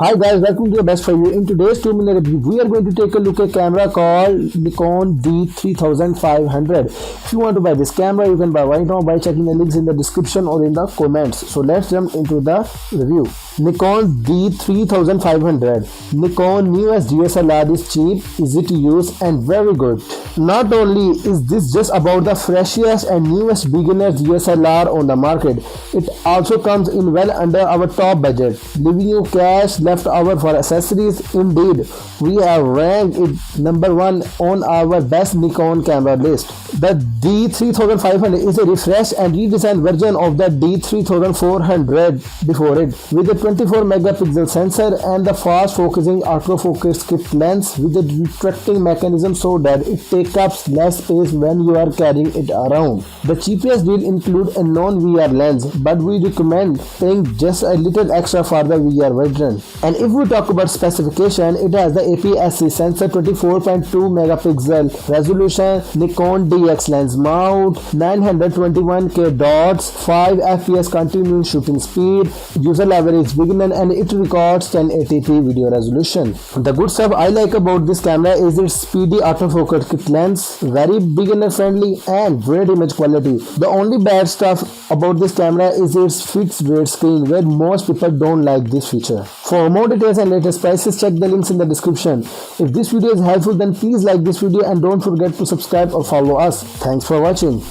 Hi guys, welcome to the best for you. In today's 2-minute review, we are going to take a look at a camera called Nikon D3500. If you want to buy this camera, you can buy right now by checking the links in the description or in the comments. So let's jump into the review. Nikon D3500. Nikon newest DSLR is cheap, easy to use and very good. Not only is this just about the freshest and newest beginner DSLR on the market, it also comes in well under our top budget, leaving you cash left over for accessories. Indeed, we have ranked it number 1 on our best Nikon camera list. The D3500 is a refreshed and redesigned version of the D3400 before it, with a 24 megapixel sensor and the fast focusing autofocus kit lens with a retracting mechanism so that it takes up less space when you are carrying it around. The cheapest deal include a non-VR lens, but we recommend paying just a little extra for the VR version. And if we talk about specification, it has the APS-C sensor, 24.2 megapixel resolution, Nikon DX lens mount, 921K dots, 5 FPS continuous shooting speed, user level is beginner and it records 1080p video resolution. The good stuff I like about this camera is its Speedy Autofocus kit lens, very beginner friendly and great image quality. The only bad stuff about this camera is its fixed rate screen, where most people don't like this feature. For more details and latest prices, check the links in the description. If this video is helpful, then please like this video and don't forget to subscribe or follow us. Thanks for watching.